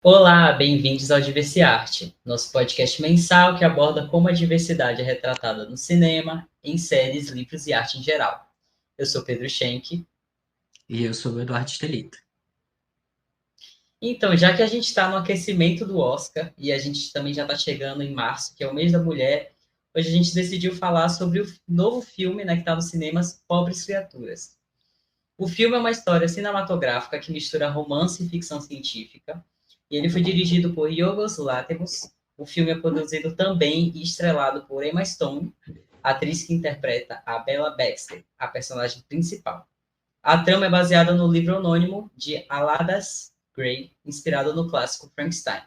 Olá, bem-vindos ao Diversiarte, nosso podcast mensal que aborda como a diversidade é retratada no cinema, em séries, livros e arte em geral. Eu sou Pedro Schenck. E eu sou o Eduardo Estelita. Então, já que a gente está no aquecimento do Oscar e a gente também já está chegando em março, que é o mês da mulher, hoje a gente decidiu falar sobre o novo filme, que está nos cinemas, Pobres Criaturas. O filme é uma história cinematográfica que mistura romance e ficção científica, e ele foi dirigido por Yorgos Lanthimos. O filme é produzido também e estrelado por Emma Stone, atriz que interpreta a Bella Baxter, a personagem principal. A trama é baseada no livro anônimo de Aladas Gray, inspirado no clássico Frankenstein.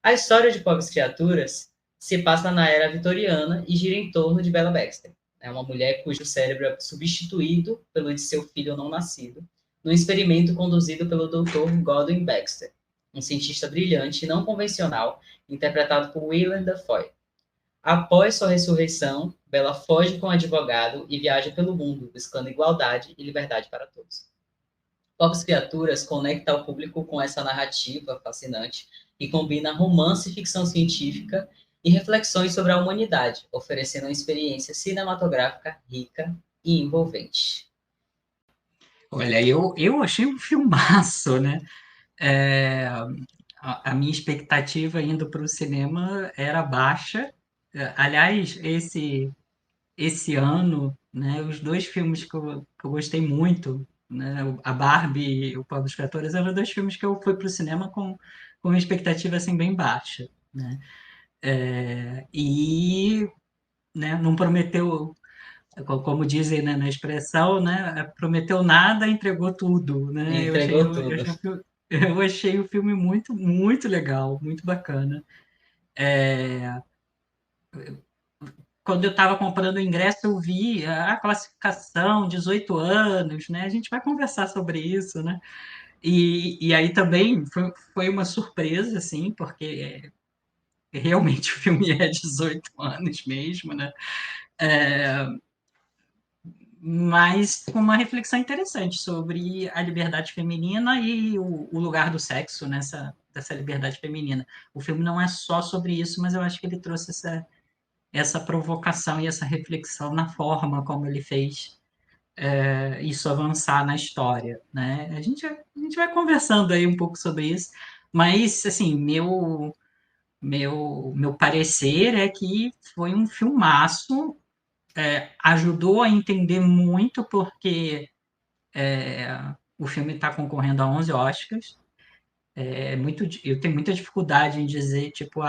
A história de Pobres Criaturas se passa na era vitoriana e gira em torno de Bella Baxter. É uma mulher cujo cérebro é substituído pelo de seu filho não nascido, num experimento conduzido pelo Dr. Godwin Baxter, um cientista brilhante e não convencional, interpretado por Willem Dafoe. Após sua ressurreição, Bella foge com um advogado e viaja pelo mundo, buscando igualdade e liberdade para todos. Pobres Criaturas conecta o público com essa narrativa fascinante e combina romance, ficção científica e reflexões sobre a humanidade, oferecendo uma experiência cinematográfica rica e envolvente. Olha, eu achei um filmaço, né? É, a minha expectativa indo para o cinema era baixa. Aliás, esse ano, né, os dois filmes que eu gostei muito, né, a Barbie e o Pobre dos Criaturas, eram dois filmes que eu fui para o cinema com uma expectativa assim, bem baixa, né? E né, não prometeu. Como dizem, né, na expressão, né, prometeu nada, entregou tudo, né? Entregou tudo. Eu achei o filme muito, muito legal, muito bacana. Quando eu estava comprando o ingresso, eu vi a classificação, 18 anos, né? A gente vai conversar sobre isso, né? E aí também foi uma surpresa, assim, porque realmente o filme é 18 anos mesmo, né? Mas com uma reflexão interessante sobre a liberdade feminina e o lugar do sexo dessa liberdade feminina. O filme não é só sobre isso, mas eu acho que ele trouxe essa provocação e essa reflexão na forma como ele fez isso avançar na história, né? A gente vai conversando aí um pouco sobre isso, mas, assim, meu parecer é que foi um filmaço, ajudou a entender muito porque o filme está concorrendo a 11 Oscars. Eu tenho muita dificuldade em dizer, tipo,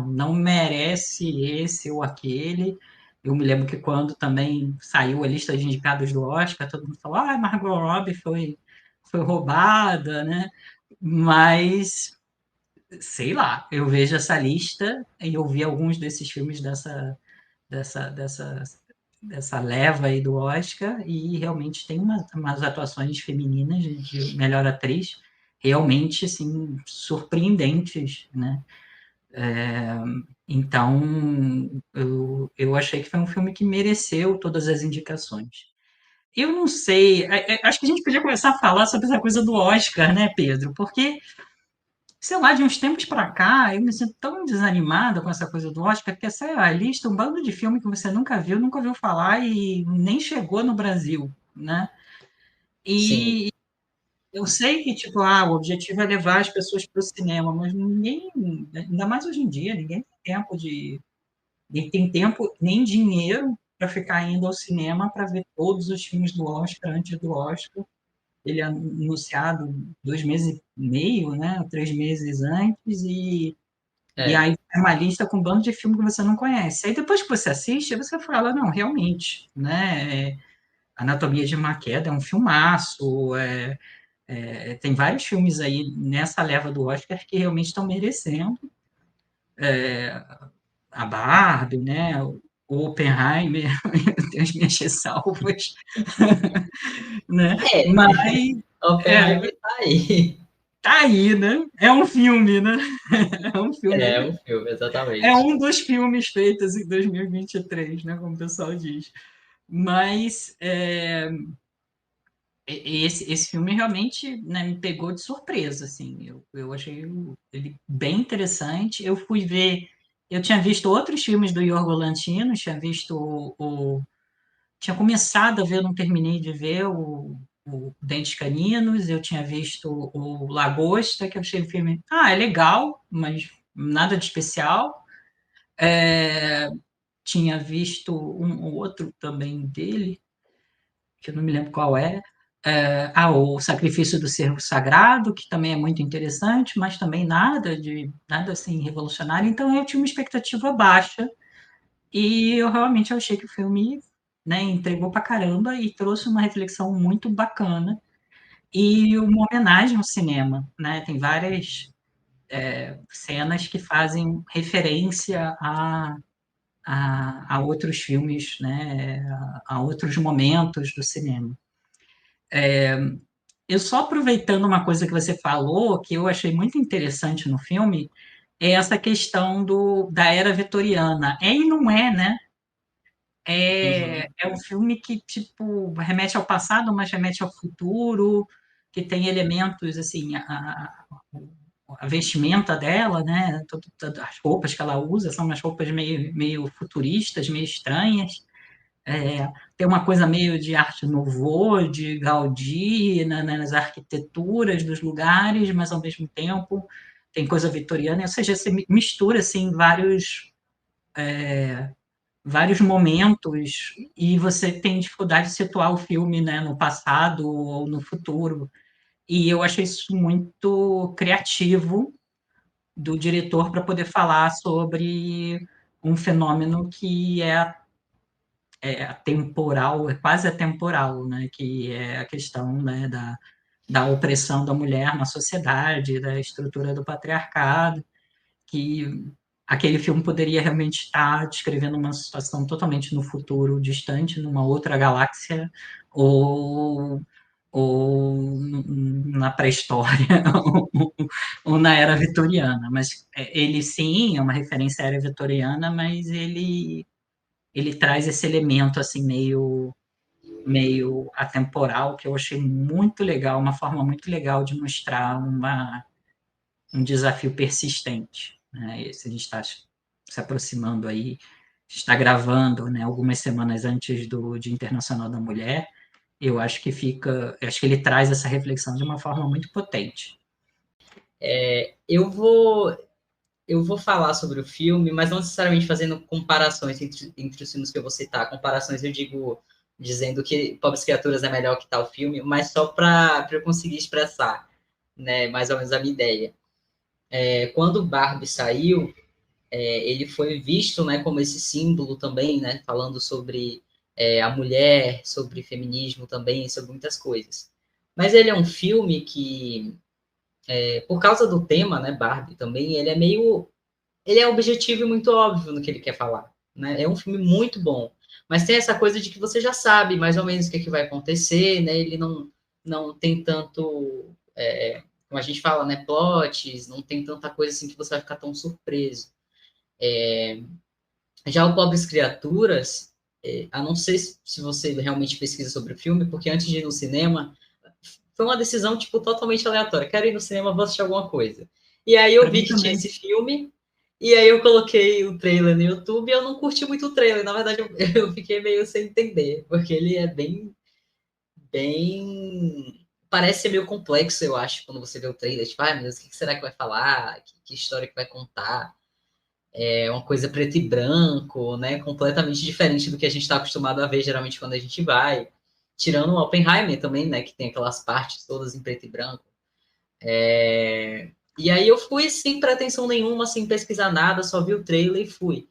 não merece esse ou aquele. Eu me lembro que quando também saiu a lista de indicados do Oscar, todo mundo falou, Margot Robbie foi roubada, né? Mas, sei lá, eu vejo essa lista e eu vi alguns desses filmes dessa, dessa, dessa leva aí do Oscar e realmente tem umas atuações femininas de melhor atriz realmente assim surpreendentes, né? Então eu achei que foi um filme que mereceu todas as indicações. Eu não sei, acho que a gente podia começar a falar sobre essa coisa do Oscar, né, Pedro? Porque sei lá, de uns tempos para cá, eu me sinto tão desanimada com essa coisa do Oscar, porque essa é a lista, um bando de filme que você nunca ouviu falar e nem chegou no Brasil, né? Sim. E eu sei que, tipo, o objetivo é levar as pessoas para o cinema, mas ninguém, ainda mais hoje em dia, nem tem tempo, nem dinheiro para ficar indo ao cinema para ver todos os filmes do Oscar antes do Oscar. Ele é anunciado 2 meses e meio, né? 3 meses antes, e É. aí é uma lista com um bando de filme que você não conhece. Aí depois que você assiste, você fala, não, realmente, né? Anatomia de uma Queda é um filmaço, tem vários filmes aí nessa leva do Oscar que realmente estão merecendo. A Barbie, né? O Oppenheimer, eu tenho as minhas ressalvas, né? É, Mas Oppenheimer tá aí. tá aí, né? É um filme, né? É um É filme, um filme, é exatamente. um dos filmes feitos em 2023, né? Como o pessoal diz. Mas esse filme realmente, né, me pegou de surpresa, assim. Eu achei ele bem interessante. Eu fui ver, eu tinha visto outros filmes do Yorgos Lanthimos, tinha visto tinha começado a ver, não terminei de ver o Dentes Caninos, eu tinha visto o Lagosta, que eu achei o filme, é legal, mas nada de especial. É, tinha visto um outro também dele, que eu não me lembro qual é. O Sacrifício do Cervo Sagrado, que também é muito interessante, mas também nada assim revolucionário. Então eu tinha uma expectativa baixa e eu realmente achei que o filme, né, entregou pra caramba e trouxe uma reflexão muito bacana e uma homenagem ao cinema, né? Tem várias cenas que fazem referência a outros filmes, né, a outros momentos do cinema. Eu só aproveitando uma coisa que você falou, que eu achei muito interessante no filme, é essa questão da era vitoriana. É e não é, né? Uhum. É um filme que, tipo, remete ao passado, mas remete ao futuro, que tem elementos, assim, a vestimenta dela, né? As roupas que ela usa são umas roupas meio futuristas, meio estranhas. Tem uma coisa meio de arte nouveau, de Gaudí, nas arquiteturas dos lugares, mas ao mesmo tempo tem coisa vitoriana, ou seja, você mistura assim vários momentos e você tem dificuldade de situar o filme, né, no passado ou no futuro. E eu achei isso muito criativo do diretor para poder falar sobre um fenômeno que é atemporal, é quase atemporal, né? Que é a questão, né, da opressão da mulher na sociedade, da estrutura do patriarcado, que aquele filme poderia realmente estar descrevendo uma situação totalmente no futuro distante, numa outra galáxia, ou, ou na pré-história, ou na era vitoriana. Mas ele sim é uma referência à era vitoriana, mas ele traz esse elemento assim meio atemporal que eu achei muito legal, uma forma muito legal de mostrar um desafio persistente, né? E se a gente está se aproximando aí, está gravando, né, algumas semanas antes do Dia Internacional da Mulher, acho que ele traz essa reflexão de uma forma muito potente. Eu vou falar sobre o filme, mas não necessariamente fazendo comparações entre os filmes que eu vou citar. Comparações, eu digo, dizendo que Pobres Criaturas é melhor que tal filme, mas só para eu conseguir expressar, né, mais ou menos a minha ideia. Quando Barbie saiu, ele foi visto, né, como esse símbolo também, né, falando sobre a mulher, sobre feminismo também, sobre muitas coisas. Mas ele é um filme que, por causa do tema, né, Barbie também, ele é objetivo e muito óbvio no que ele quer falar, né? É um filme muito bom, mas tem essa coisa de que você já sabe mais ou menos o que, é que vai acontecer, né? Ele não tem tanto, como a gente fala, né, plots, não tem tanta coisa assim que você vai ficar tão surpreso. Já o Pobres Criaturas, a não ser se você realmente pesquisa sobre o filme, porque antes de ir no cinema, foi uma decisão, tipo, totalmente aleatória. Quero ir no cinema, vou assistir alguma coisa. E aí eu Para vi mim que tinha também. esse filme, e aí eu coloquei o trailer no YouTube e eu não curti muito o trailer. Na verdade, eu fiquei meio sem entender, porque ele é bem... Parece ser meio complexo, eu acho, quando você vê o trailer. Tipo, ai, meu Deus, o que será que vai falar? Que história que vai contar? É uma coisa preto e branco, né? Completamente diferente do que a gente está acostumado a ver geralmente quando a gente vai. Tirando o Oppenheimer também, né? Que tem aquelas partes todas em preto e branco. E aí eu fui sem pretensão nenhuma, sem pesquisar nada, só vi o trailer e fui.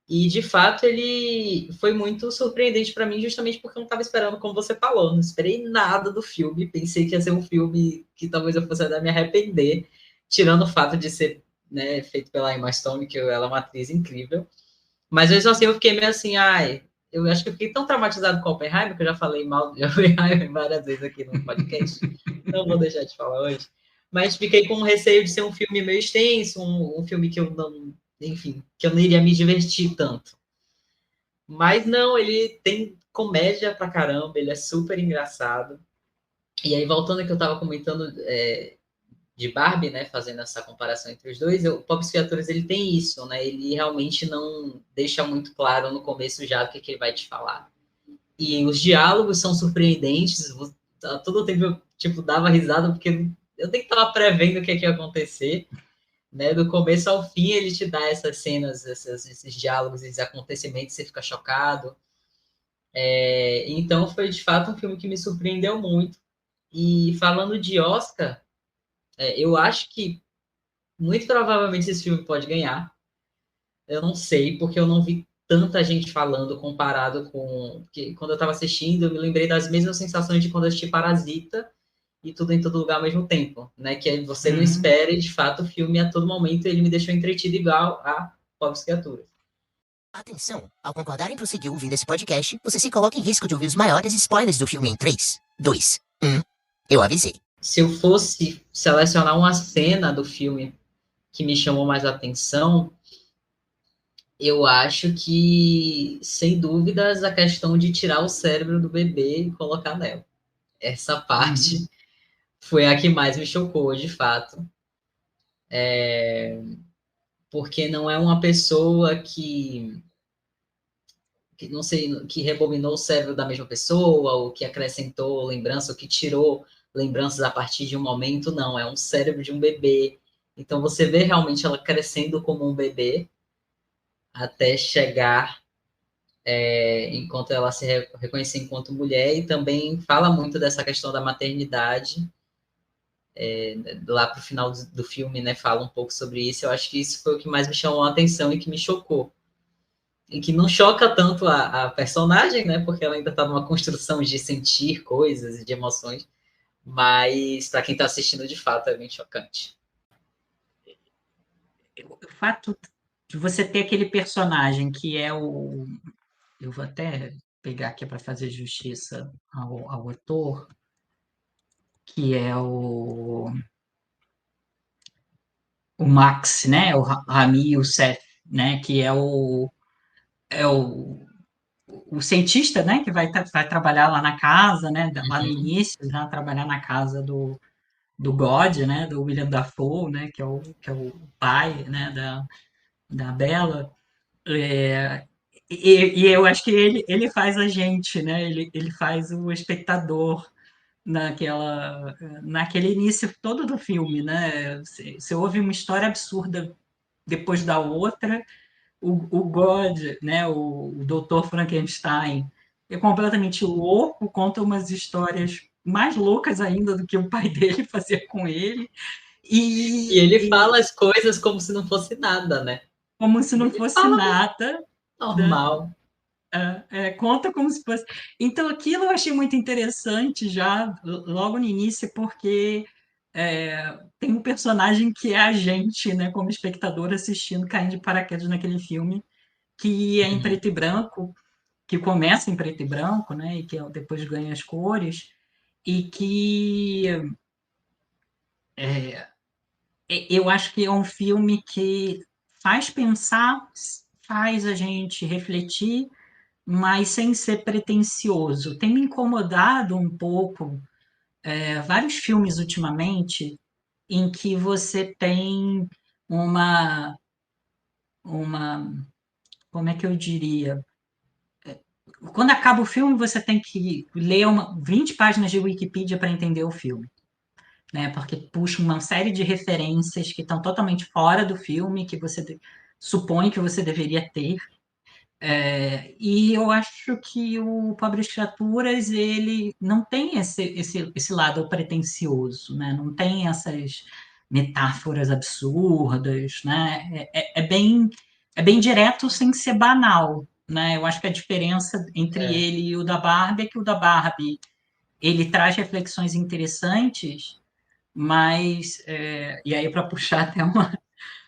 E de fato ele foi muito surpreendente para mim, justamente porque eu não estava esperando, como você falou, não esperei nada do filme. Pensei que ia ser um filme que talvez eu fosse até me arrepender, tirando o fato de ser, né, feito pela Emma Stone, que ela é uma atriz incrível. Mas mesmo assim eu fiquei meio assim, ai, eu acho que eu fiquei tão traumatizado com Oppenheimer, que eu já falei mal de Oppenheimer várias vezes aqui no podcast, não vou deixar de falar hoje. Mas fiquei com receio de ser um filme meio extenso, um filme que eu não, enfim, que eu não iria me divertir tanto. Mas não, ele tem comédia pra caramba, ele é super engraçado. E aí, voltando ao que eu estava comentando de Barbie, né, fazendo essa comparação entre os dois, o Pobres Criaturas, ele tem isso, né, ele realmente não deixa muito claro no começo já o que, que ele vai te falar. E os diálogos são surpreendentes, todo o tempo eu, tipo, dava risada, porque eu nem estava prevendo o que, que ia acontecer, né, do começo ao fim ele te dá essas cenas, esses diálogos, esses acontecimentos, você fica chocado. Então foi de fato um filme que me surpreendeu muito. E falando de Oscar, eu acho que muito provavelmente esse filme pode ganhar. Eu não sei, porque eu não vi tanta gente falando comparado com. Porque quando eu estava assistindo, eu me lembrei das mesmas sensações de quando eu assisti Parasita e Tudo em Todo Lugar ao mesmo tempo, né? Que você não Uhum. espera e, de fato, o filme a todo momento ele me deixou entretido igual a Pobres Criaturas. Atenção! Ao concordar em prosseguir ouvindo esse podcast, você se coloca em risco de ouvir os maiores spoilers do filme em 3, 2, 1. Eu avisei. Se eu fosse selecionar uma cena do filme que me chamou mais atenção, eu acho que, sem dúvidas, a questão de tirar o cérebro do bebê e colocar nela. Essa Uhum. parte foi a que mais me chocou, de fato. Porque não é uma pessoa que não sei, que rebobinou o cérebro da mesma pessoa, ou que acrescentou lembrança, ou que tirou lembranças a partir de um momento, não, é um cérebro de um bebê. Então você vê realmente ela crescendo como um bebê até chegar enquanto ela se reconhecer enquanto mulher, e também fala muito dessa questão da maternidade. Lá para o final do filme, né, fala um pouco sobre isso. Eu acho que isso foi o que mais me chamou a atenção e que me chocou. E que não choca tanto a personagem, né, porque ela ainda está numa construção de sentir coisas e de emoções, mas para quem está assistindo, de fato, é bem chocante. O fato de você ter aquele personagem que é o. Eu vou até pegar aqui para fazer justiça ao ator, que é o Max, né? O Rami Youssef, né? Que é o cientista, né? Que vai trabalhar lá na casa, né? Lá no Uhum. início, já trabalhar na casa do God, né? Do William Dafoe, né? Que é o pai, né? Da Bella. É, e eu acho que ele faz a gente, né? Ele faz o espectador naquele início todo do filme, né? Você ouve uma história absurda depois da outra. O God, né? O Dr. Frankenstein é completamente louco, conta umas histórias mais loucas ainda do que o pai dele fazia com ele. E E, ele e fala as coisas como se não fosse nada, né? como se não Ele fosse fala nada, né? normal. Conta como se fosse. Então, aquilo eu achei muito interessante já logo no início, porque tem um personagem que é a gente, né, como espectador assistindo, caindo de paraquedas naquele filme, que é em preto e branco, que começa em preto e branco, né, e que depois ganha as cores, e que eu acho que é um filme que faz pensar, faz a gente refletir, mas sem ser pretensioso. Tem me incomodado um pouco vários filmes ultimamente em que você tem uma, uma, como é que eu diria? Quando acaba o filme, você tem que ler 20 páginas de Wikipedia para entender o filme, né? Porque puxa uma série de referências que estão totalmente fora do filme, que você supõe que você deveria ter. E eu acho que o Pobres Criaturas ele não tem esse lado pretensioso, né? Não tem essas metáforas absurdas, né? É bem direto sem ser banal, né? Eu acho que a diferença entre É, ele e o da Barbie é que o da Barbie ele traz reflexões interessantes, mas e aí para puxar até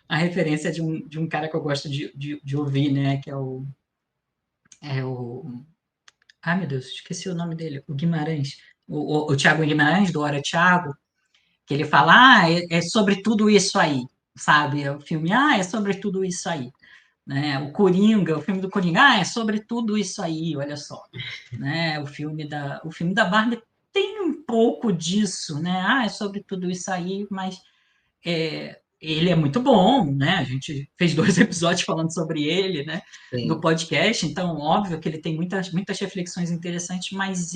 a referência de um cara que eu gosto de ouvir, né? Que é o. Ai, meu Deus, esqueci o nome dele. O Guimarães. O Tiago Guimarães, do Hora Tiago, que ele fala, é sobre tudo isso aí, sabe? É o filme, é sobre tudo isso aí. Né? O Coringa, o filme do Coringa, é sobre tudo isso aí, olha só. Né? O filme da Barbie tem um pouco disso, né? É sobre tudo isso aí, mas ele é muito bom, né? A gente fez 2 episódios falando sobre ele, né? No Sim. podcast, então óbvio que ele tem muitas reflexões interessantes, mas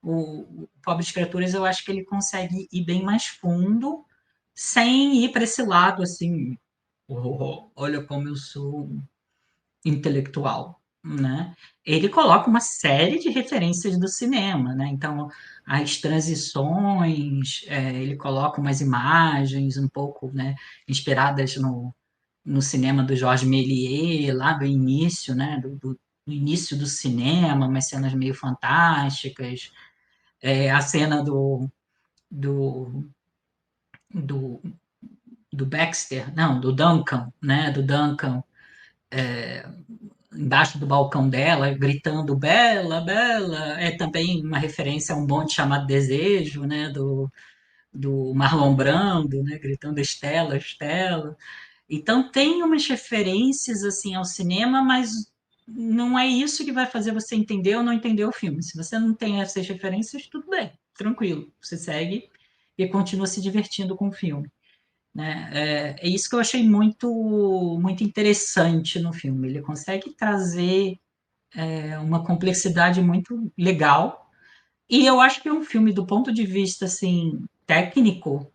o Pobres Criaturas, eu acho que ele consegue ir bem mais fundo, sem ir para esse lado assim, olha como eu sou intelectual, né? Ele coloca uma série de referências do cinema, né? Então, as transições, ele coloca umas imagens um pouco, né, inspiradas no cinema do Georges Méliès, lá do início, né, do início do cinema, umas cenas meio fantásticas, a cena do, do, do Baxter, não, do Duncan, né, do Duncan, embaixo do balcão dela, gritando Bela, Bela, é também uma referência a um bonde chamado Desejo, né, do Marlon Brando, né, gritando Estela, Estela. Então tem umas referências assim ao cinema, mas não é isso que vai fazer você entender ou não entender o filme. Se você não tem essas referências, tudo bem, tranquilo, você segue e continua se divertindo com o filme. Né? É isso que eu achei muito interessante no filme. Ele consegue trazer uma complexidade muito legal. E eu acho que é um filme, do ponto de vista assim, técnico,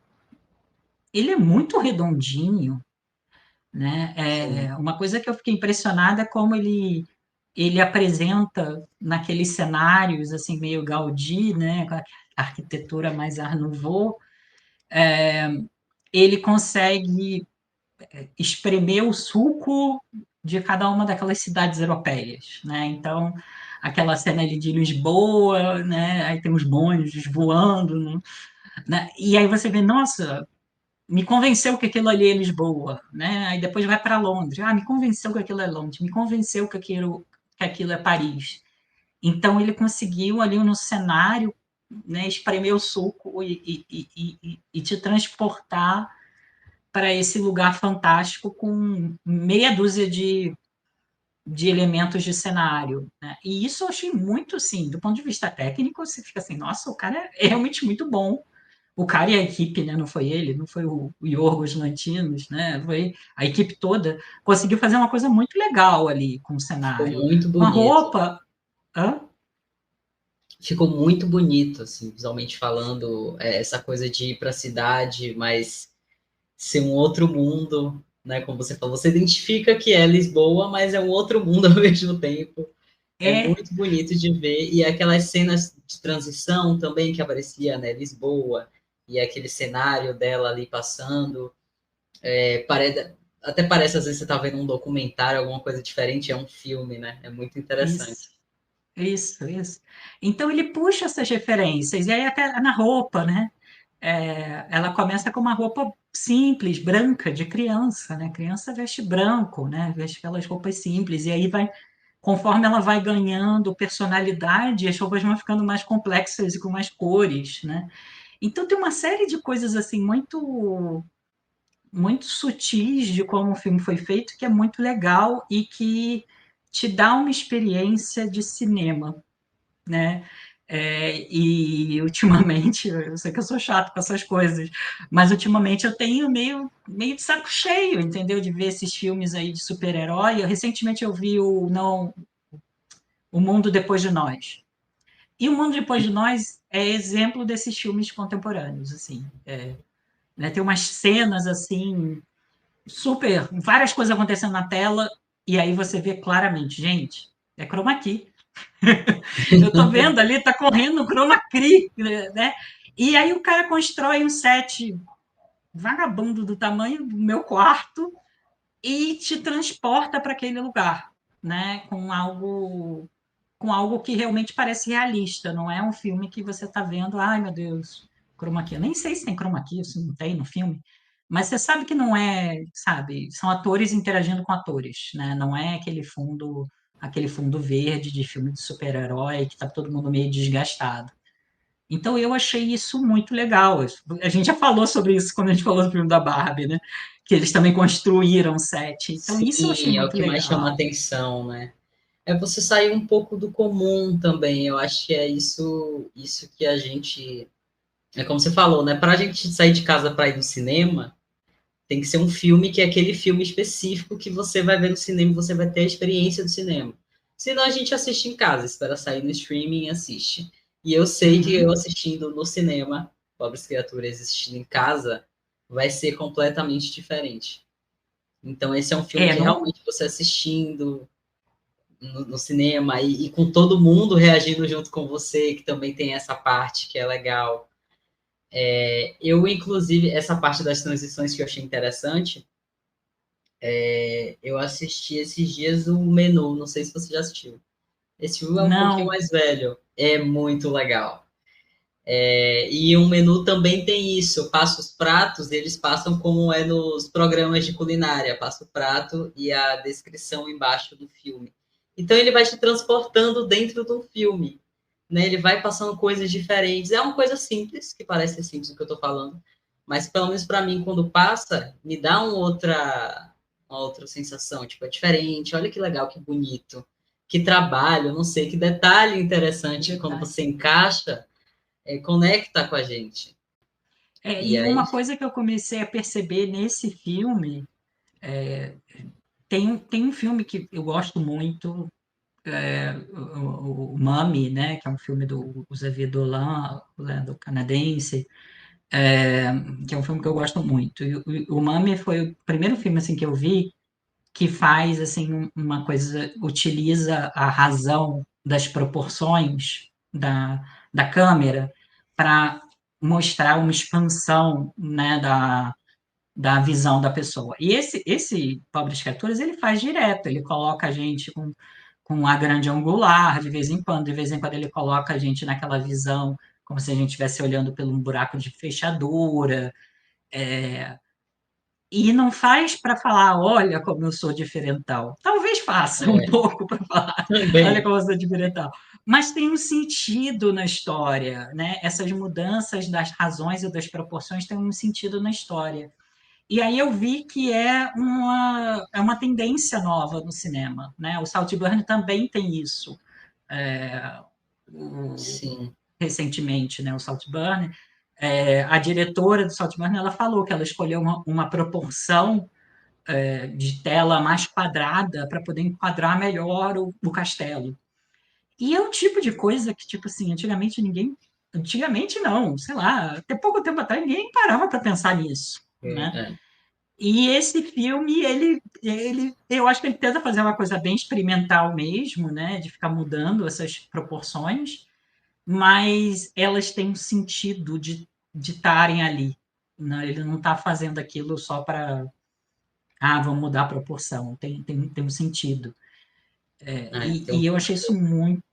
ele é muito redondinho, né? Sim. Uma coisa que eu fiquei impressionada é como ele apresenta naqueles cenários assim meio Gaudí, né? Com a arquitetura mais Art Nouveau, ele consegue espremer o suco de cada uma daquelas cidades europeias, né? Então, aquela cena ali de Lisboa, né? Aí tem os bondes voando, né? E aí você vê, nossa, me convenceu que aquilo ali é Lisboa, né? Aí depois vai para Londres, me convenceu que aquilo é Londres, me convenceu que aquilo é Paris. Então ele conseguiu ali no cenário, né, espremer o suco e te transportar para esse lugar fantástico com meia dúzia de elementos de cenário. Né? E isso eu achei muito, assim, do ponto de vista técnico, você fica assim, nossa, o cara é realmente muito bom. O cara e a equipe, né? Não foi ele, não foi o Yorgos Lanthimos, né? Foi a equipe toda conseguiu fazer uma coisa muito legal ali com o Ficou cenário, muito com a bonito. roupa. Hã? Ficou muito bonito, assim, visualmente falando, essa coisa de ir para a cidade, mas ser um outro mundo, né? Como você falou, você identifica que é Lisboa, mas é um outro mundo ao mesmo tempo. É É, muito bonito de ver. E aquelas cenas de transição também que aparecia, né? Lisboa, e aquele cenário dela ali passando. Até parece, às vezes, você tá vendo um documentário, alguma coisa diferente, é um filme, né? É muito isso. interessante. Isso. Então ele puxa essas referências, e aí até na roupa, né? Ela começa com uma roupa simples, branca, de criança, né? Criança veste branco, né? Veste aquelas roupas simples, e aí vai, conforme ela vai ganhando personalidade, as roupas vão ficando mais complexas e com mais cores, né? Então tem uma série de coisas assim muito sutis de como o filme foi feito, que é muito legal e que te dá uma experiência de cinema, né? E ultimamente, eu sei que eu sou chato com essas coisas, mas ultimamente eu tenho meio de saco cheio, entendeu? De ver esses filmes aí de super-herói. Recentemente eu vi o Mundo Depois de Nós. E o Mundo Depois de Nós é exemplo desses filmes contemporâneos, assim. Né? Tem umas cenas, assim, super... Várias coisas acontecendo na tela, e aí você vê claramente, gente, é chroma key. Eu tô vendo ali, tá correndo o chroma key, né? E aí o cara constrói um set vagabundo do tamanho do meu quarto e te transporta para aquele lugar, né? Com algo que realmente parece realista, não é um filme que você tá vendo, ai meu Deus, chroma key. Eu nem sei se tem chroma key, se não tem no filme, mas você sabe que não é, sabe? São atores interagindo com atores, né? Não é aquele fundo verde de filme de super-herói que tá todo mundo meio desgastado. Então eu achei isso muito legal. A gente já falou sobre isso quando a gente falou do filme da Barbie, né? Que eles também construíram set. Então isso eu achei Sim, é o muito que mais chama legal. atenção, né? É você sair um pouco do comum também. Eu acho que é isso que a gente. É como você falou, né? Para a gente sair de casa para ir no cinema, tem que ser um filme que é aquele filme específico que você vai ver no cinema e você vai ter a experiência do cinema. Senão a gente assiste em casa, espera sair no streaming e assiste. E eu sei que eu Uhum. assistindo no cinema, Pobres Criaturas assistindo em casa, vai ser completamente diferente. Então esse é um filme É, que não, realmente você assistindo no cinema e com todo mundo reagindo junto com você, que também tem essa parte que é legal. Eu, inclusive, essa parte das transições que eu achei interessante, eu assisti esses dias o Menu, não sei se você já assistiu. Esse filme é um pouquinho não. mais velho, é muito legal. E o Menu também tem isso, passa os pratos, eles passam como é nos programas de culinária, passa o prato e a descrição embaixo do filme. Então ele vai te transportando dentro do filme, né? Ele vai passando coisas diferentes. É uma coisa simples, que parece ser simples o que eu estou falando, mas pelo menos para mim, quando passa, me dá uma outra sensação, tipo, é diferente, olha que legal, que bonito, que trabalho, não sei, que detalhe interessante quando Verdade. você encaixa, conecta com a gente. E E aí, uma coisa que eu comecei a perceber nesse filme, tem um filme que eu gosto muito, o Mummy, né, que é um filme do Xavier Dolan, né, do canadense, é, que é um filme que eu gosto muito. E o Mummy foi o primeiro filme assim que eu vi que faz assim uma coisa, utiliza a razão das proporções da câmera para mostrar uma expansão, né, da visão da pessoa. E esse Pobres Criaturas, ele faz direto, ele coloca a gente com a grande angular, de vez em quando ele coloca a gente naquela visão, como se a gente estivesse olhando por um buraco de fechadura, e não faz para falar, olha como eu sou diferentão. Talvez faça um é, pouco para falar, olha também. como eu sou diferentão. Mas tem um sentido na história, né? Essas mudanças das razões e das proporções têm um sentido na história. E aí eu vi que é uma tendência nova no cinema, né? O Saltburn também tem isso. É, Sim. recentemente, né? O Saltburn, a diretora do Saltburn, ela falou que ela escolheu uma proporção de tela mais quadrada para poder enquadrar melhor o castelo. E é um tipo de coisa que, tipo assim, antigamente não, sei lá, até pouco tempo atrás ninguém parava para pensar nisso, né? É. E esse filme, eu acho que ele tenta fazer uma coisa bem experimental mesmo, né? De ficar mudando essas proporções, mas elas têm um sentido de estarem ali. Né? Ele não está fazendo aquilo só para, vamos mudar a proporção. Tem um sentido. Tem um E eu achei isso muito,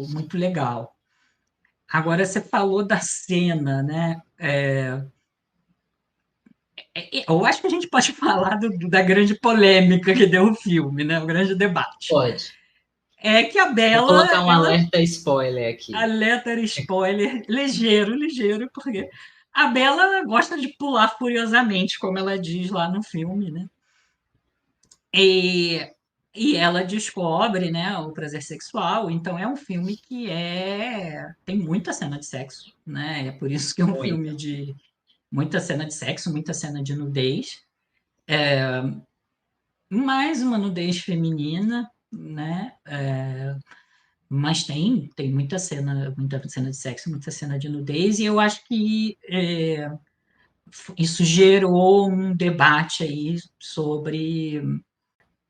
muito legal. Agora, você falou da cena, né? Eu acho que a gente pode falar da grande polêmica que deu o filme, né? O grande debate. pode. É que a Vou Bella, colocar um ela alerta spoiler aqui. alerta spoiler ligeiro, ligeiro, porque a Bella gosta de pular furiosamente, como ela diz lá no filme, né? E, e ela descobre, né, o prazer sexual. Então é um filme que tem muita cena de sexo, né? É por isso que é um filme Muita. de muita cena de sexo, muita cena de nudez. Mais uma nudez feminina, né? Mas tem muita cena de sexo, muita cena de nudez, e eu acho que isso gerou um debate aí sobre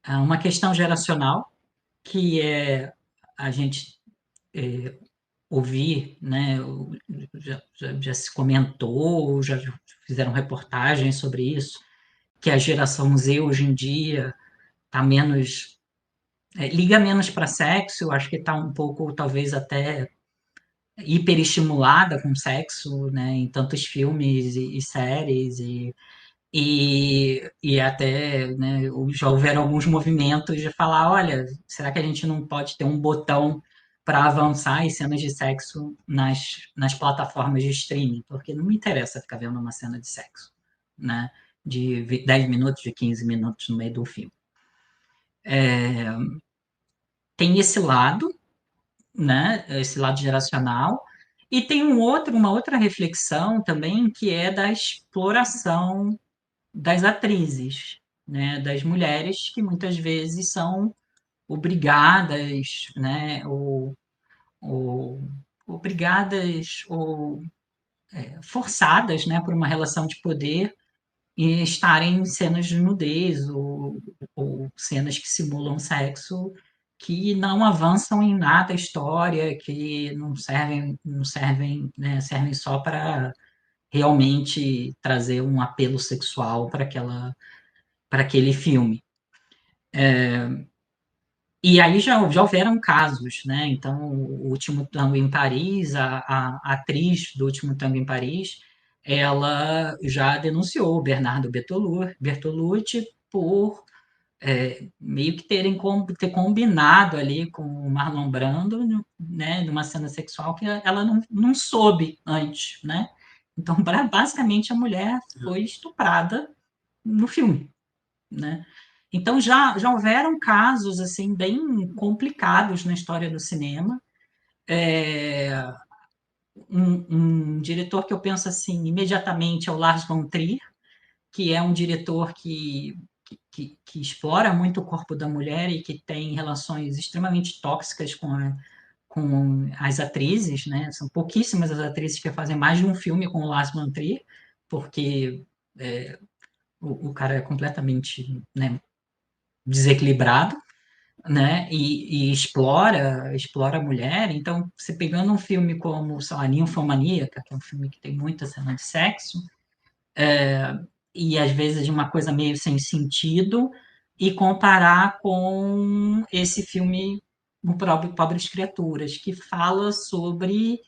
uma questão geracional, que é a gente ouvir, né? Já se comentou, já fizeram reportagens sobre isso, que a geração Z hoje em dia está menos liga menos para sexo, eu acho que está um pouco, talvez até hiperestimulada com sexo, né, em tantos filmes e séries e até, né, já houveram alguns movimentos de falar, olha, será que a gente não pode ter um botão para avançar em cenas de sexo nas plataformas de streaming? Porque não me interessa ficar vendo uma cena de sexo, né, de 10 minutos, de 15 minutos no meio do filme. tem esse lado, né? Esse lado geracional, e tem uma outra reflexão também, que é da exploração das atrizes, né? Das mulheres que muitas vezes são obrigadas, né? Ou obrigadas ou forçadas, né? Por uma relação de poder e estarem em cenas de nudez ou cenas que simulam sexo que não avançam em nada a história, que não servem, né, servem só para realmente trazer um apelo sexual para aquele filme. E aí já houveram casos, né? Então, o Último Tango em Paris, a atriz do Último Tango em Paris, ela já denunciou o Bernardo Bertolucci por meio que ter combinado ali com o Marlon Brando, né, numa cena sexual que ela não soube antes, né? Então, basicamente, a mulher foi estuprada no filme, né? Então, já houveram casos, assim, bem complicados na história do cinema. É, um diretor que eu penso, assim, imediatamente é o Lars von Trier, que é um diretor que explora muito o corpo da mulher e que tem relações extremamente tóxicas com as atrizes, né? São pouquíssimas as atrizes que fazem mais de um filme com o Lars von Trier, porque é, o cara é completamente, né, desequilibrado, né? E explora a mulher. Então, você pegando um filme como, sei lá, Ninfomaníaca, que é um filme que tem muita cena de sexo, e às vezes de uma coisa meio sem sentido, e comparar com esse filme O próprio Pobres Criaturas, que fala sobre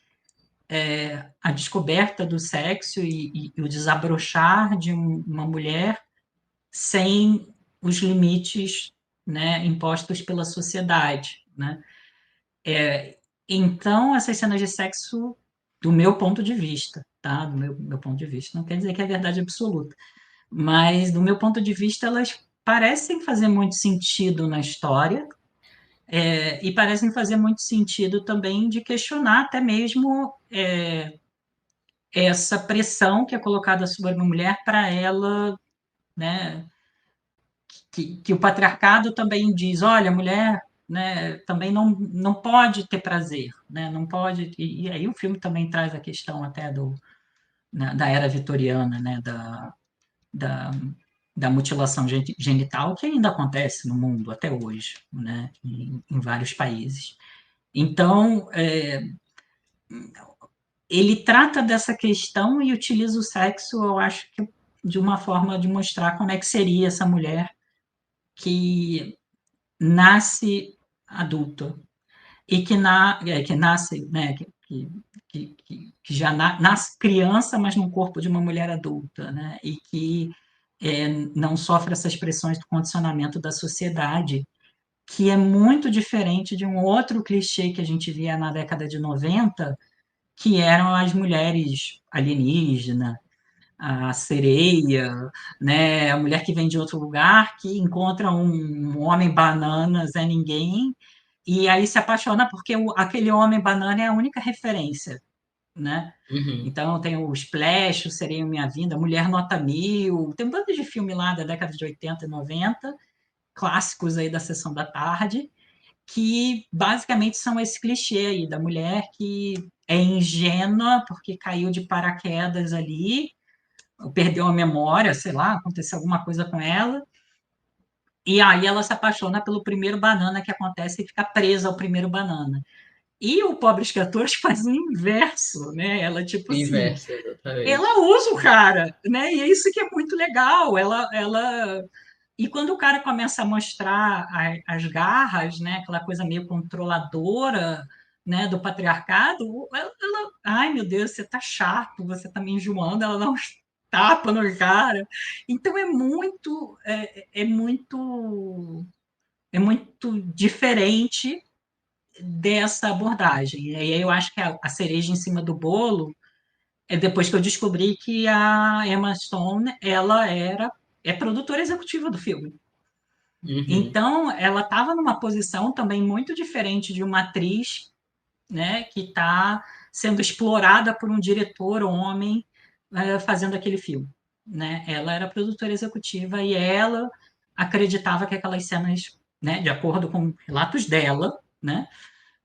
a descoberta do sexo e o desabrochar de uma mulher sem os limites, né, impostos pela sociedade, né? Então, essas cenas de sexo, do meu ponto de vista, tá? Do meu ponto de vista, não quer dizer que é verdade absoluta, mas do meu ponto de vista, elas parecem fazer muito sentido na história, e parecem fazer muito sentido também de questionar até mesmo essa pressão que é colocada sobre uma mulher para ela, né, que o patriarcado também diz, olha, a mulher, né, também não pode ter prazer, né, não pode, e aí o filme também traz a questão até né, da era vitoriana, né, da, da mutilação genital, que ainda acontece no mundo até hoje, né, em vários países. Então, ele trata dessa questão e utiliza o sexo, eu acho que de uma forma de mostrar como é que seria essa mulher que nasce adulta e que nasce, né, que já nasce criança, mas no corpo de uma mulher adulta, né, e que não sofre essas pressões do condicionamento da sociedade, que é muito diferente de um outro clichê que a gente via na década de 90, que eram as mulheres alienígenas, a sereia, né? A mulher que vem de outro lugar, que encontra um homem banana, Zé Ninguém, e aí se apaixona porque aquele homem banana é a única referência, né? Uhum. Então tem o Splash, o Sereia Minha Vinda, Mulher Nota Mil, tem um bando de filme lá da década de 80 e 90, clássicos aí da Sessão da Tarde, que basicamente são esse clichê aí da mulher que é ingênua porque caiu de paraquedas ali, perdeu a memória, sei lá, aconteceu alguma coisa com ela, e aí ela se apaixona pelo primeiro banana que acontece e fica presa ao primeiro banana. E o Pobres Criaturas faz o inverso, né? Ela, tipo O assim, inverso, exatamente. ela usa o cara, né? E é isso que é muito legal. E quando o cara começa a mostrar as garras, né? Aquela coisa meio controladora, né? Do patriarcado, ai meu Deus, você tá chato, você tá me enjoando, ela dá uns tapas no cara. Então é muito diferente dessa abordagem. E aí eu acho que a cereja em cima do bolo é depois que eu descobri que a Emma Stone ela é produtora executiva do filme. Uhum. Então, ela estava numa posição também muito diferente de uma atriz, né, que está sendo explorada por um diretor homem fazendo aquele filme, né? Ela era produtora executiva e ela acreditava que aquelas cenas, né, de acordo com relatos dela, né,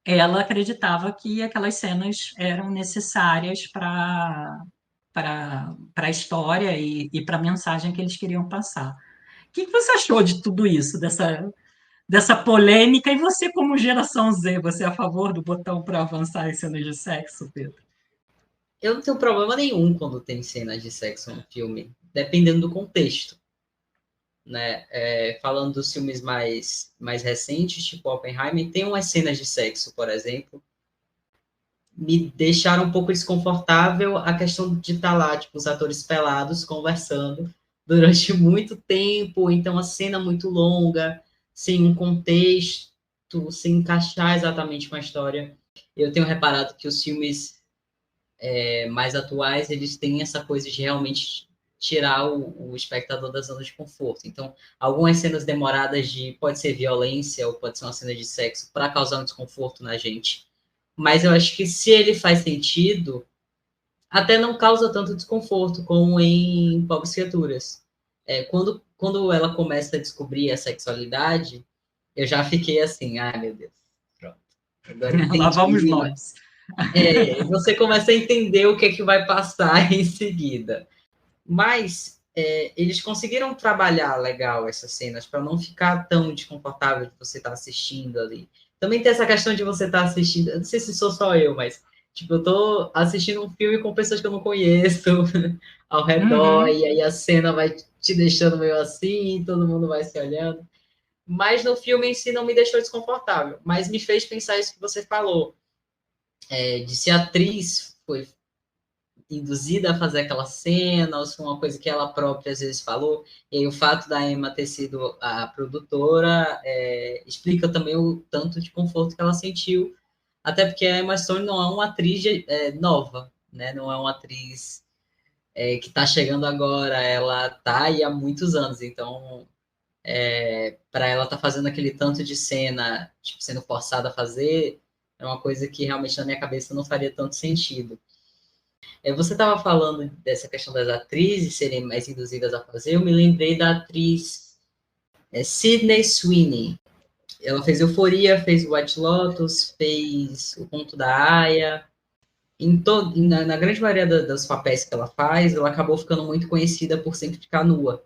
ela acreditava que aquelas cenas eram necessárias para a história e para a mensagem que eles queriam passar. O que você achou de tudo isso, dessa polêmica? E você, como geração Z, você é a favor do botão para avançar em cenas de sexo, Pedro? Eu não tenho problema nenhum quando tem cenas de sexo no filme, dependendo do contexto. Né? Falando dos filmes mais recentes, tipo Oppenheimer, tem umas cenas de sexo, por exemplo, me deixaram um pouco desconfortável a questão de estar lá, tipo, os atores pelados conversando durante muito tempo, então a cena muito longa, sem um contexto, sem encaixar exatamente com a história. Eu tenho reparado que os filmes mais atuais, eles têm essa coisa de realmente tirar o espectador da zona de conforto. Então, algumas cenas demoradas pode ser violência ou pode ser uma cena de sexo para causar um desconforto na gente. Mas eu acho que se ele faz sentido, até não causa tanto desconforto como em Pobres Criaturas. Quando ela começa a descobrir a sexualidade, eu já fiquei assim, ai meu Deus, pronto. Agora Lá vamos entendi, nós. você começa a entender o que é que vai passar em seguida. Mas eles conseguiram trabalhar legal essas cenas para não ficar tão desconfortável de você estar assistindo ali. Também tem essa questão de você estar assistindo, eu não sei se sou só eu, mas tipo, eu tô assistindo um filme com pessoas que eu não conheço ao redor, e aí a cena vai te deixando meio assim, todo mundo vai se olhando. Mas no filme em si não me deixou desconfortável, mas me fez pensar isso que você falou, de se a atriz foi induzida a fazer aquela cena, ou se foi uma coisa que ela própria às vezes falou, e aí o fato da Emma ter sido a produtora explica também o tanto de conforto que ela sentiu, até porque a Emma Stone não é uma atriz nova, né? Não é uma atriz que está chegando agora, ela está aí há muitos anos, então para ela estar fazendo aquele tanto de cena, tipo, sendo forçada a fazer, é uma coisa que realmente na minha cabeça não faria tanto sentido. Você estava falando dessa questão das atrizes serem mais induzidas a fazer, eu me lembrei da atriz Sydney Sweeney. Ela fez Euforia, fez White Lotus, fez O Conto da Aia. Na grande maioria dos papéis que ela faz, ela acabou ficando muito conhecida por sempre ficar nua.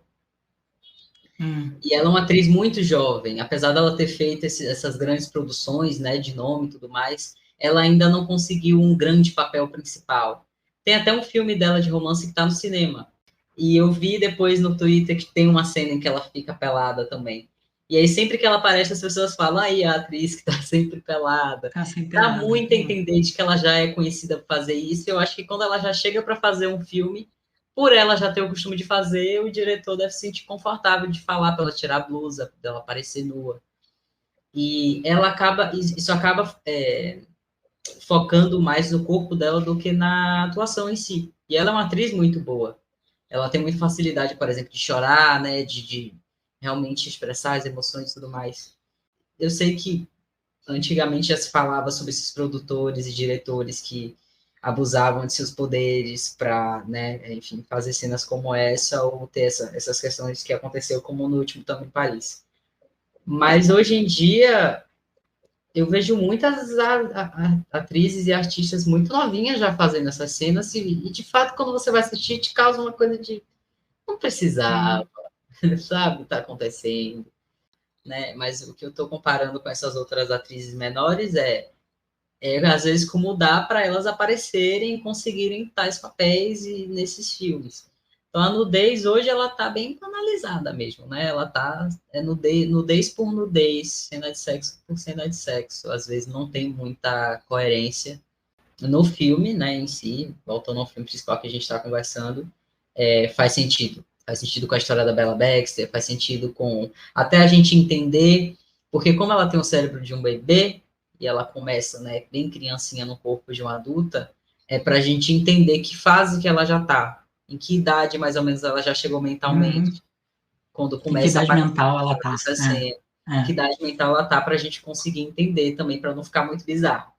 E ela é uma atriz muito jovem, apesar dela ter feito essas grandes produções, né, de nome e tudo mais, ela ainda não conseguiu um grande papel principal. Tem até um filme dela de romance que está no cinema. E eu vi depois no Twitter que tem uma cena em que ela fica pelada também. E aí, sempre que ela aparece, as pessoas falam, aí a atriz que está sempre pelada. Tá sem Dá pelada. muito a entender de que ela já é conhecida por fazer isso. Eu acho que quando ela já chega para fazer um filme, por ela já ter o costume de fazer, o diretor deve se sentir confortável de falar para ela tirar a blusa, para ela aparecer nua. E isso acaba focando mais no corpo dela do que na atuação em si. E ela é uma atriz muito boa. Ela tem muita facilidade, por exemplo, de chorar, né, de realmente expressar as emoções e tudo mais. Eu sei que antigamente já se falava sobre esses produtores e diretores que abusavam de seus poderes para, né, enfim, fazer cenas como essa ou ter essas questões que aconteceu como no último Tango em Paris. Mas hoje em dia eu vejo muitas atrizes e artistas muito novinhas já fazendo essas cenas e de fato quando você vai assistir te causa uma coisa de não precisava, sabe, tá acontecendo, né? Mas o que eu estou comparando com essas outras atrizes menores às vezes como dá para elas aparecerem e conseguirem tais papéis nesses filmes. Então a nudez hoje ela está bem banalizada mesmo, né? Ela tá nudez por nudez, cena de sexo por cena de sexo. Às vezes não tem muita coerência no filme, né, em si. Voltando ao filme principal que a gente está conversando, faz sentido. Faz sentido com a história da Bella Baxter, faz sentido com até a gente entender, porque como ela tem o cérebro de um bebê, e ela começa, né, bem criancinha no corpo de uma adulta, para a gente entender que fase que ela já está, em que idade mais ou menos ela já chegou mentalmente, quando Em que começa a idade aparecer mental ela tá? essa cena, em que É. idade mental ela tá, para a gente conseguir entender também, para não ficar muito bizarro.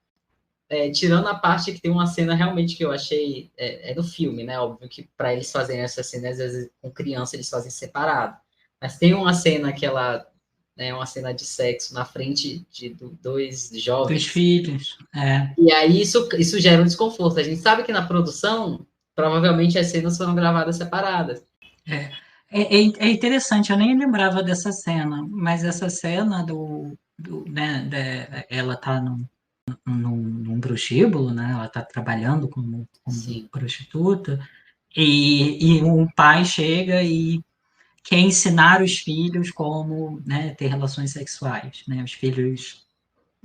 Tirando a parte que tem uma cena realmente que eu achei, no filme, né? Óbvio que para eles fazerem essa cena, às vezes com criança eles fazem separado. Mas tem uma cena que ela, né, uma cena de sexo na frente de dois Dos jovens. filhos. E aí isso gera um desconforto. A gente sabe que na produção, provavelmente as cenas foram gravadas separadas. É interessante, eu nem lembrava dessa cena, mas essa cena né, ela tá num prostíbulo, né? Ela tá trabalhando como Sim, prostituta, e um pai chega e quer ensinar os filhos como, né, ter relações sexuais, né? Os filhos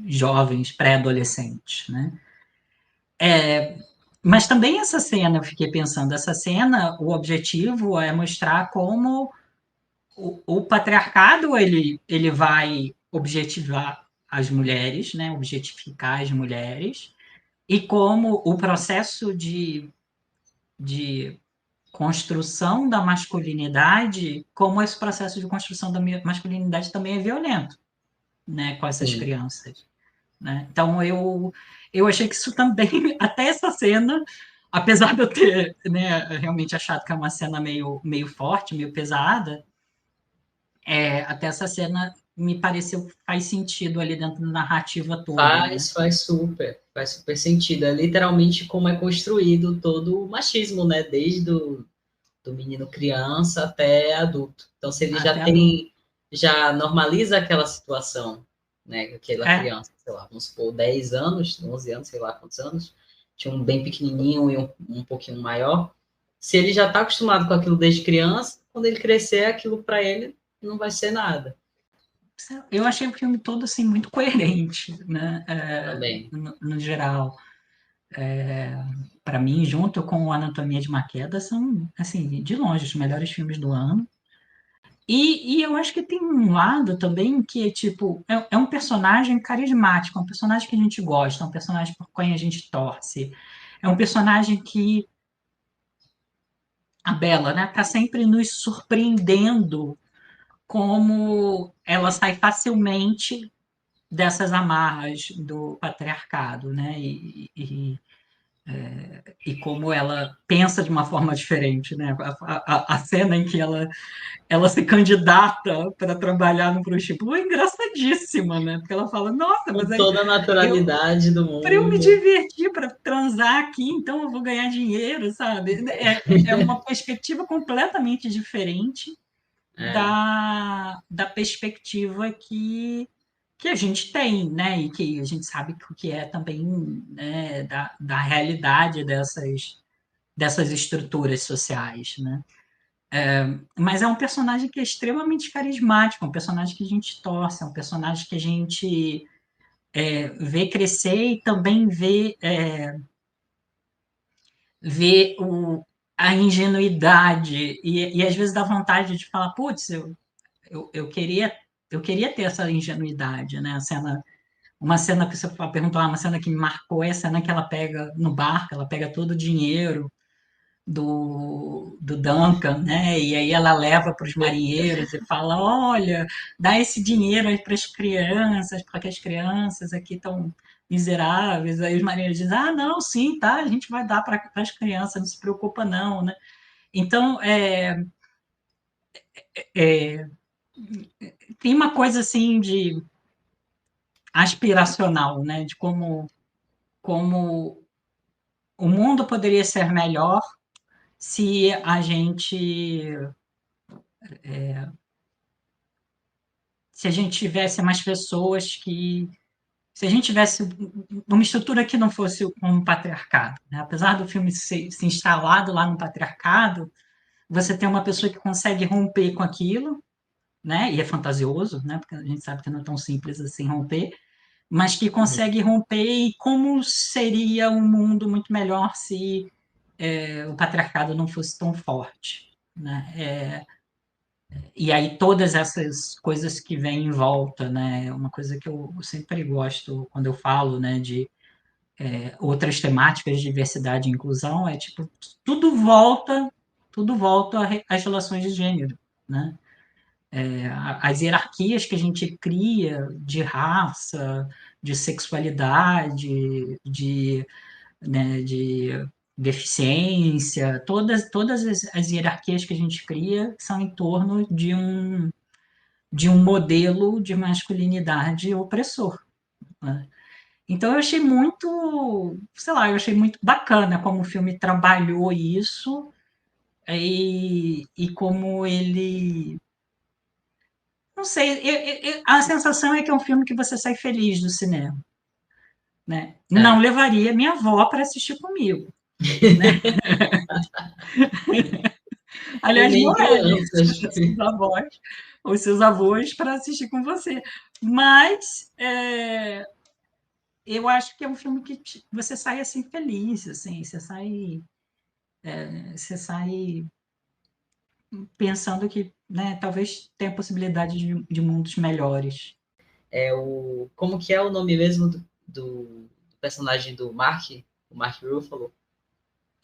jovens, pré-adolescentes, né? Mas também essa cena, eu fiquei pensando, essa cena, o objetivo é mostrar como o patriarcado ele vai objetivar as mulheres, né? Objetificar as mulheres, e como o processo de construção da masculinidade, como esse processo de construção da masculinidade também é violento, né? Com essas sim. crianças. Né? Então eu achei que isso também, até essa cena, apesar de eu ter, né, realmente achado que é uma cena meio forte, meio pesada, até essa cena me pareceu que faz sentido ali dentro da narrativa toda, né? Faz super sentido. É literalmente como é construído todo o machismo, né? Desde do menino criança até adulto. Então, se ele já Até do. tem, já normaliza aquela situação, né? Aquela É, criança, sei lá, vamos supor, 10 anos, 11 anos, sei lá quantos anos, tinha um bem pequenininho e um pouquinho maior. Se ele já está acostumado com aquilo desde criança, quando ele crescer, aquilo para ele não vai ser nada eu achei o filme todo assim muito coerente, né? também. No geral. Para mim, junto com Anatomia de uma Queda, são, assim, de longe, os melhores filmes do ano. E eu acho que tem um lado também que, tipo, é um personagem carismático, é um personagem que a gente gosta, é um personagem por quem a gente torce. É um personagem que, a Bella, né, tá sempre nos surpreendendo como ela sai facilmente dessas amarras do patriarcado, né? E como ela pensa de uma forma diferente, né? A cena em que ela se candidata para trabalhar no prostíbulo é engraçadíssima, né? Porque ela fala, nossa, mas Com aí toda a eu naturalidade do para eu me mundo. divertir, para transar aqui, então eu vou ganhar dinheiro, sabe? É uma perspectiva completamente diferente É, da perspectiva que a gente tem, né? E que a gente sabe que o que é também, né, da realidade dessas estruturas sociais, né? Mas é um personagem que é extremamente carismático, é um personagem que a gente torce, é um personagem que a gente vê crescer e também vê a ingenuidade e às vezes dá vontade de falar, putz, eu queria ter essa ingenuidade, né? Uma cena que você perguntou, uma cena que me marcou é a cena que ela pega no barco, ela pega todo o dinheiro do Duncan, né? E aí ela leva para os marinheiros e fala: olha, dá esse dinheiro aí para as crianças, porque as crianças aqui estão miseráveis. Aí os marinheiros dizem: ah, não, sim, tá, a gente vai dar para as crianças, não se preocupa, não, né? Então, é, tem uma coisa assim de aspiracional, né? De como o mundo poderia ser melhor se a gente se a gente tivesse mais pessoas que. Se a gente tivesse uma estrutura que não fosse um patriarcado, né? Apesar do filme se instalado lá no patriarcado, você tem uma pessoa que consegue romper com aquilo, né? E é fantasioso, né? Porque a gente sabe que não é tão simples assim romper, mas que consegue romper e como seria um mundo muito melhor se o patriarcado não fosse tão forte, né? E aí todas essas coisas que vêm em volta, né? Uma coisa que eu sempre gosto quando eu falo, né, de outras temáticas de diversidade e inclusão, é tipo, tudo volta às relações de gênero, né? As hierarquias que a gente cria de raça, de sexualidade, né, de deficiência, todas as hierarquias que a gente cria são em torno de um modelo de masculinidade opressor, né? Então eu achei muito, sei lá, eu achei muito bacana como o filme trabalhou isso e como ele, não sei, a sensação é que é um filme que você sai feliz do cinema, né? Não É. levaria minha avó para assistir comigo, né? E Aliás, nem não leve crianças. seus avós ou seus avós para assistir com você. Mas eu acho que é um filme que você sai assim feliz, assim, você sai pensando que, né, talvez tenha possibilidade de mundos melhores. Como que é o nome mesmo do personagem do Mark? O Mark Ruffalo?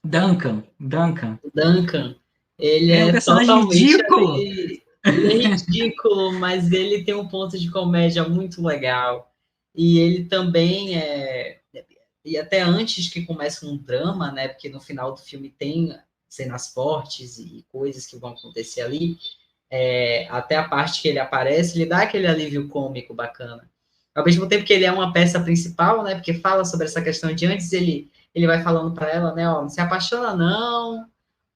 Duncan. O Duncan. Ele É um é personagem totalmente ridículo. ali. Ele é ridículo, mas ele tem um ponto de comédia muito legal. E ele também é. E até antes que comece um drama, né? Porque no final do filme tem cenas fortes e coisas que vão acontecer ali. Até a parte que ele aparece, ele dá aquele alívio cômico bacana. Ao mesmo tempo que ele é uma peça principal, né? Porque fala sobre essa questão de antes ele vai falando para ela, né? Ó, não se apaixona não,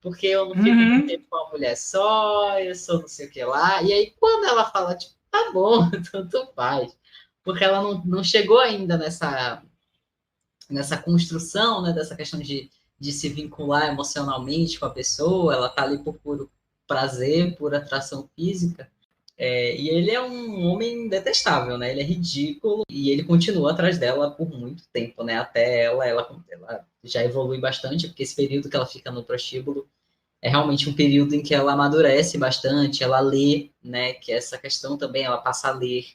porque eu não fico muito Uhum. tempo com uma mulher só, eu sou não sei o que lá. E aí quando ela fala, tipo, tá bom, tanto faz, porque ela não chegou ainda nessa construção, né? Dessa questão de se vincular emocionalmente com a pessoa, ela tá ali por puro prazer, por atração física. E ele é um homem detestável, né? Ele é ridículo e ele continua atrás dela por muito tempo, né? Até ela já evolui bastante, porque esse período que ela fica no prostíbulo é realmente um período em que ela amadurece bastante, ela lê, né? Que essa questão também, ela passa a ler,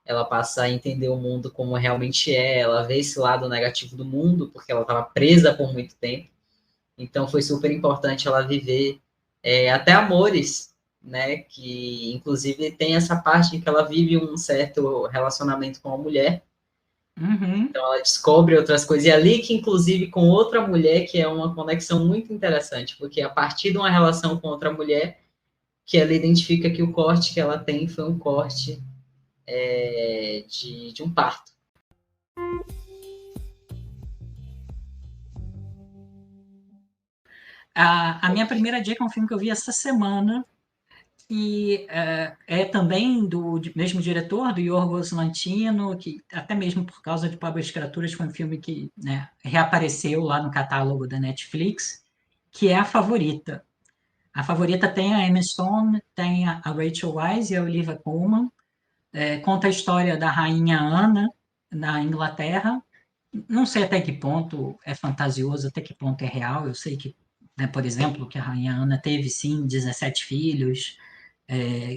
ela passa a entender o mundo como realmente é, ela vê esse lado negativo do mundo, porque ela estava presa por muito tempo. Então foi super importante ela viver até amores, né? Que inclusive tem essa parte em que ela vive um certo relacionamento com a mulher. Uhum. Então ela descobre outras coisas. E ali que, inclusive, com outra mulher, que é uma conexão muito interessante, porque a partir de uma relação com outra mulher, que ela identifica que o corte que ela tem foi um corte de um parto. A minha primeira dica é um filme que eu vi essa semana, que é também do mesmo diretor, do Yorgos Lanthimos, que até mesmo por causa de Pobres Criaturas foi um filme que, né, reapareceu lá no catálogo da Netflix, que é A Favorita. A Favorita tem a Emma Stone, tem a Rachel Weisz e a Olivia Colman. Conta a história da rainha Ana, na Inglaterra. Não sei até que ponto é fantasioso, até que ponto é real. Eu sei que, né, por exemplo, que a rainha Ana teve, sim, 17 filhos,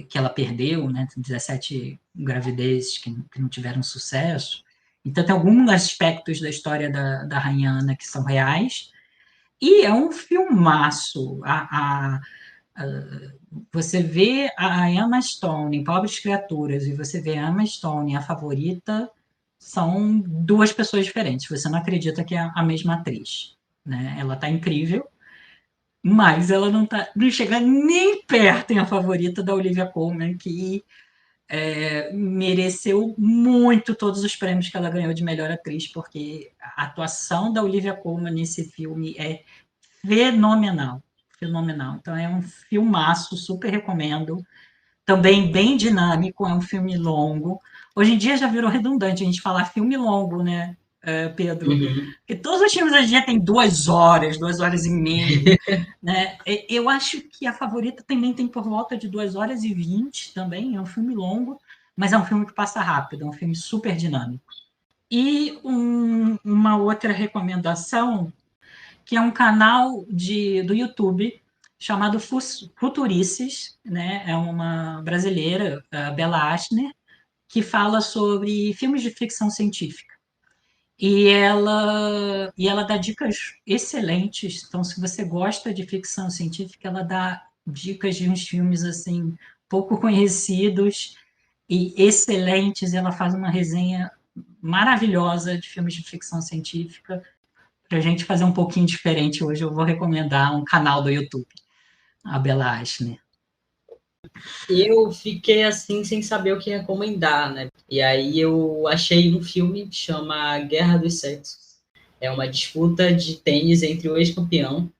que ela perdeu, né, 17 gravidezes que não tiveram sucesso. Então, tem alguns aspectos da história da rainha Ana que são reais. E é um filmaço. Você vê a Emma Stone em Pobres Criaturas e você vê a Emma Stone em A Favorita, são duas pessoas diferentes. Você não acredita que é a mesma atriz, né? Ela está incrível, mas ela não chega nem perto em A Favorita da Olivia Colman, que mereceu muito todos os prêmios que ela ganhou de melhor atriz, porque a atuação da Olivia Colman nesse filme é fenomenal, fenomenal. Então é um filmaço, super recomendo. Também bem dinâmico, é um filme longo. Hoje em dia já virou redundante a gente falar filme longo, né, Pedro? Uhum. Porque todos os filmes hoje em dia têm 2 horas, 2 horas e meia, né? Eu acho que A Favorita também tem por volta de 2 horas e 20 também, é um filme longo, mas é um filme que passa rápido, é um filme super dinâmico. E uma outra recomendação, que é um canal do YouTube chamado Futurices, né? É uma brasileira, a Bella Ashner, que fala sobre filmes de ficção científica. E ela dá dicas excelentes. Então, se você gosta de ficção científica, ela dá dicas de uns filmes assim pouco conhecidos e excelentes. Ela faz uma resenha maravilhosa de filmes de ficção científica. Para a gente fazer um pouquinho diferente hoje, eu vou recomendar um canal do YouTube, a Bella Ashner. Eu fiquei assim sem saber o que recomendar, né? E aí eu achei um filme que chama Guerra dos Sexos. É uma disputa de tênis entre o ex-campeão,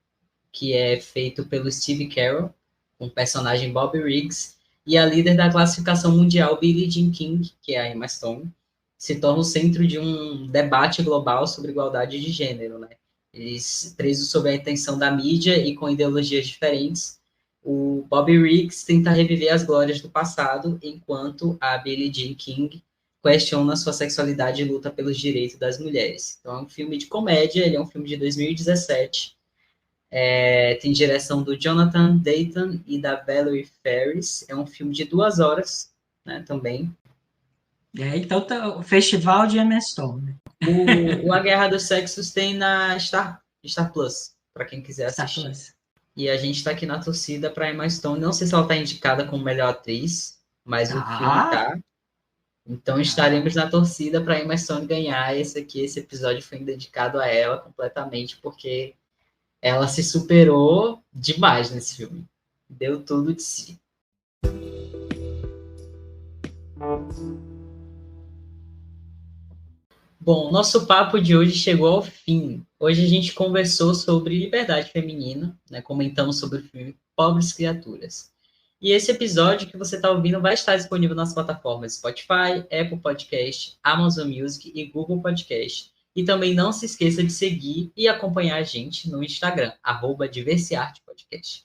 que é feito pelo Steve Carell, com o personagem Bobby Riggs, e a líder da classificação mundial, Billie Jean King, que é a Emma Stone, se torna o centro de um debate global sobre igualdade de gênero, né? Eles, presos sob a atenção da mídia e com ideologias diferentes, o Bobby Riggs tenta reviver as glórias do passado, enquanto a Billie Jean King questiona sua sexualidade e luta pelos direitos das mulheres. Então, é um filme de comédia, ele é um filme de 2017, tem direção do Jonathan Dayton e da Valerie Faris. É um filme de 2 horas, né, também. Então, o Festival de Emma Stone. A Guerra dos Sexos tem na Star Plus, para quem quiser assistir. E a gente está aqui na torcida para Emma Stone. Não sei se ela está indicada como melhor atriz, mas o filme tá. Então estaremos na torcida para Emma Stone ganhar. Esse episódio foi dedicado a ela completamente, porque ela se superou demais nesse filme. Deu tudo de si. Bom, nosso papo de hoje chegou ao fim. Hoje a gente conversou sobre liberdade feminina, né? Comentamos sobre o filme Pobres Criaturas. E esse episódio que você está ouvindo vai estar disponível nas plataformas Spotify, Apple Podcast, Amazon Music e Google Podcast. E também não se esqueça de seguir e acompanhar a gente no Instagram, @Diversiartepodcast.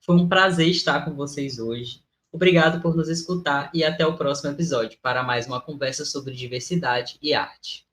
Foi um prazer estar com vocês hoje. Obrigado por nos escutar e até o próximo episódio para mais uma conversa sobre diversidade e arte.